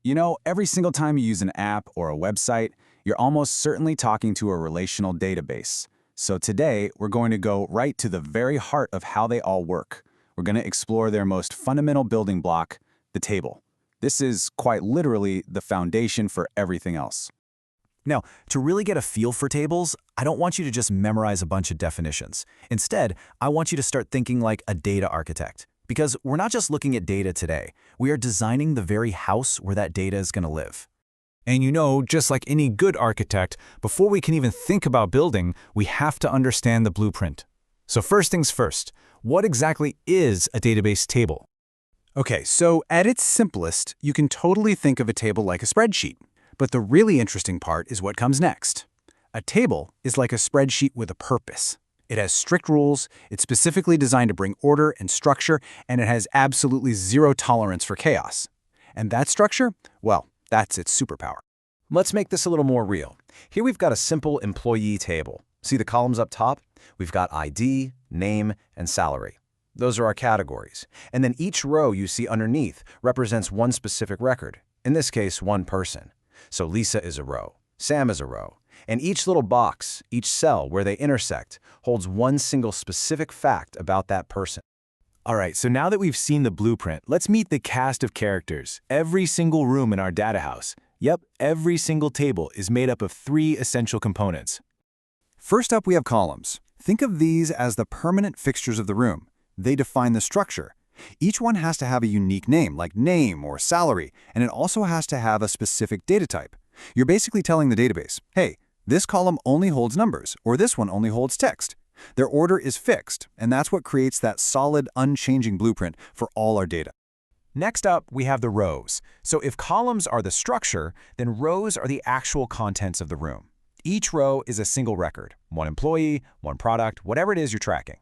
You know, every single time you use an app or a website, you're almost certainly talking to a relational database. So today, we're going to go right to the very heart of how they all work. We're going to explore their most fundamental building block, the table. This is quite literally the foundation for everything else. Now, to really get a feel for tables, I don't want you to just memorize a bunch of definitions. Instead, I want you to start thinking like a data architect. Because we're not just looking at data today, we are designing the very house where that data is going to live. And you know, just like any good architect, before we can even think about building, we have to understand the blueprint. So first things first, what exactly is a database table? Okay, so at its simplest, you can totally think of a table like a spreadsheet. But the really interesting part is what comes next. A table is like a spreadsheet with a purpose. It has strict rules, it's specifically designed to bring order and structure, and it has absolutely zero tolerance for chaos. And that structure? Well, that's its superpower. Let's make this a little more real. Here we've got a simple employee table. See the columns up top? We've got ID, name, and salary. Those are our categories. And then each row you see underneath represents one specific record, in this case, one person. So Lisa is a row, Sam is a row, and each little box, each cell where they intersect, holds one single specific fact about that person. All right, so now that we've seen the blueprint, let's meet the cast of characters. Every single room in our data house. Yep, every single table is made up of three essential components. First up, we have columns. Think of these as the permanent fixtures of the room. They define the structure. Each one has to have a unique name, like name or salary, and it also has to have a specific data type. You're basically telling the database, hey, this column only holds numbers, or this one only holds text. Their order is fixed, and that's what creates that solid, unchanging blueprint for all our data. Next up, we have the rows. So if columns are the structure, then rows are the actual contents of the room. Each row is a single record, one employee, one product, whatever it is you're tracking.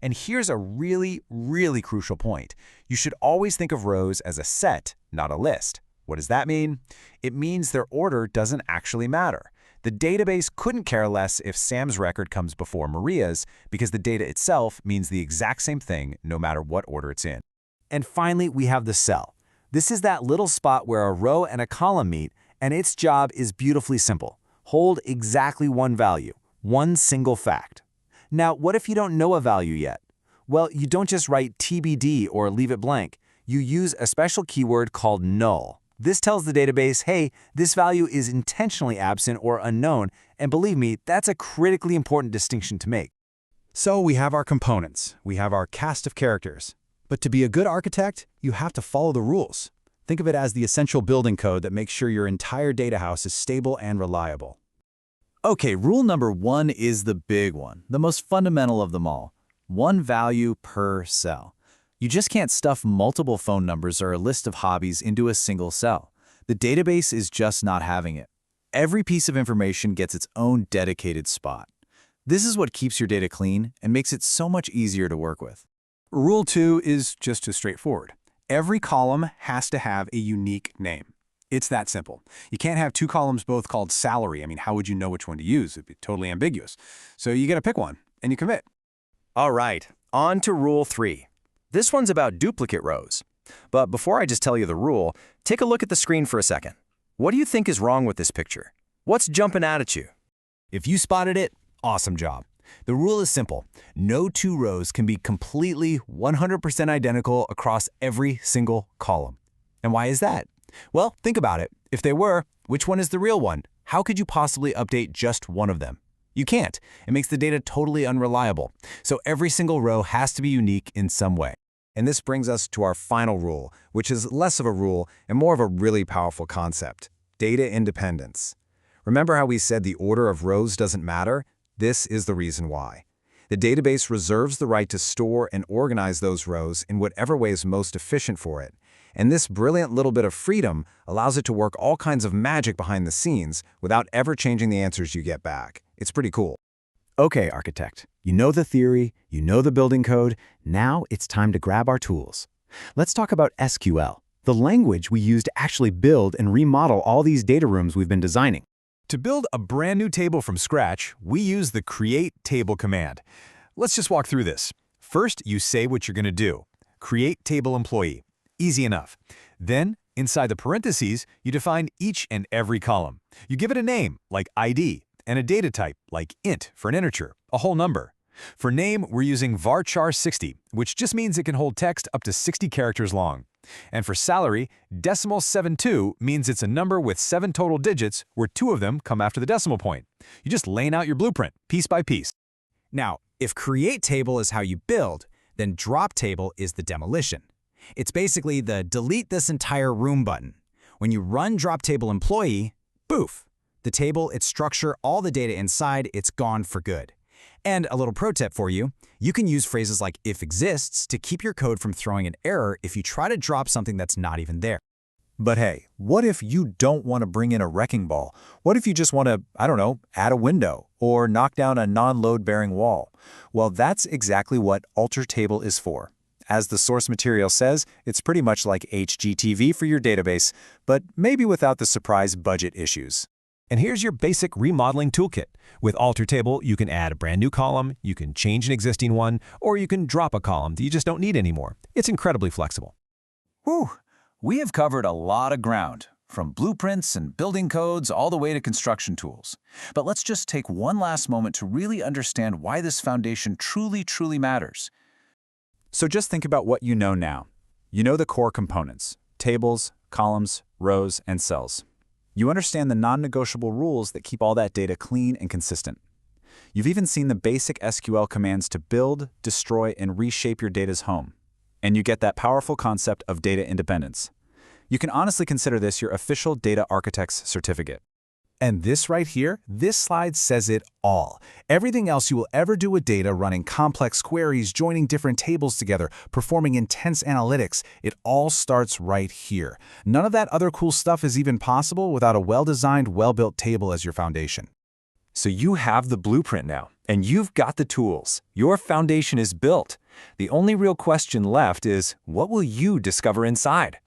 And here's a really, really crucial point. You should always think of rows as a set, not a list. What does that mean? It means their order doesn't actually matter. The database couldn't care less if Sam's record comes before Maria's because the data itself means the exact same thing no matter what order it's in. And finally, we have the cell. This is that little spot where a row and a column meet, and its job is beautifully simple. Hold exactly one value, one single fact. Now, what if you don't know a value yet? Well, you don't just write TBD or leave it blank. You use a special keyword called null. This tells the database, hey, this value is intentionally absent or unknown, and believe me, that's a critically important distinction to make. So we have our components. We have our cast of characters. But to be a good architect, you have to follow the rules. Think of it as the essential building code that makes sure your entire data house is stable and reliable. Okay, rule number one is the big one, the most fundamental of them all. One value per cell. You just can't stuff multiple phone numbers or a list of hobbies into a single cell. The database is just not having it. Every piece of information gets its own dedicated spot. This is what keeps your data clean and makes it so much easier to work with. Rule 2 is just as straightforward. Every column has to have a unique name. It's that simple. You can't have two columns both called salary. I mean, how would you know which one to use? It'd be totally ambiguous. So you got to pick one, and you commit. All right, on to rule 3. This one's about duplicate rows. But before I just tell you the rule, take a look at the screen for a second. What do you think is wrong with this picture? What's jumping out at you? If you spotted it, awesome job. The rule is simple. No two rows can be completely 100% identical across every single column. And why is that? Well, think about it. If they were, which one is the real one? How could you possibly update just one of them? You can't. It makes the data totally unreliable. So every single row has to be unique in some way. And this brings us to our final rule, which is less of a rule and more of a really powerful concept: data independence. Remember how we said the order of rows doesn't matter? This is the reason why. The database reserves the right to store and organize those rows in whatever way is most efficient for it. And this brilliant little bit of freedom allows it to work all kinds of magic behind the scenes without ever changing the answers you get back. It's pretty cool. Okay, architect, you know the theory, you know the building code, now it's time to grab our tools. Let's talk about SQL, the language we use to actually build and remodel all these data rooms we've been designing. To build a brand new table from scratch, we use the create table command. Let's just walk through this. First, you say what you're going to do. Create table employee. Easy enough. Then, Inside the parentheses, you define each and every column. You give it a name, like ID, and a data type, like int for an integer, a whole number. For name, we're using varchar 60, which just means it can hold text up to 60 characters long. And for salary, decimal 72 means it's a number with 7 total digits where 2 of them come after the decimal point. You just laying out your blueprint, piece by piece. Now, if create table is how you build, then drop table is the demolition. It's basically the delete this entire room button. When you run drop table employee, poof, the table, its structure, all the data inside, it's gone for good. And a little pro tip for you, you can use phrases like if exists to keep your code from throwing an error if you try to drop something that's not even there. But hey, what if you don't want to bring in a wrecking ball? What if you just want to, I don't know, add a window or knock down a non-load-bearing wall? Well, that's exactly what alter table is for. As the source material says, it's pretty much like HGTV for your database, but maybe without the surprise budget issues. And here's your basic remodeling toolkit. With alter table, you can add a brand new column, you can change an existing one, or you can drop a column that you just don't need anymore. It's incredibly flexible. Whew, we have covered a lot of ground, from blueprints and building codes all the way to construction tools. But let's just take one last moment to really understand why this foundation truly matters. So just think about what you know now. You know the core components: tables, columns, rows, and cells. You understand the non-negotiable rules that keep all that data clean and consistent. You've even seen the basic SQL commands to build, destroy, and reshape your data's home. And you get that powerful concept of data independence. You can honestly consider this your official data architect's certificate. And this right here, this slide says it all. Everything else you will ever do with data, running complex queries, joining different tables together, performing intense analytics, it all starts right here. None of that other cool stuff is even possible without a well-designed, well-built table as your foundation. So you have the blueprint now, and you've got the tools. Your foundation is built. The only real question left is, what will you discover inside?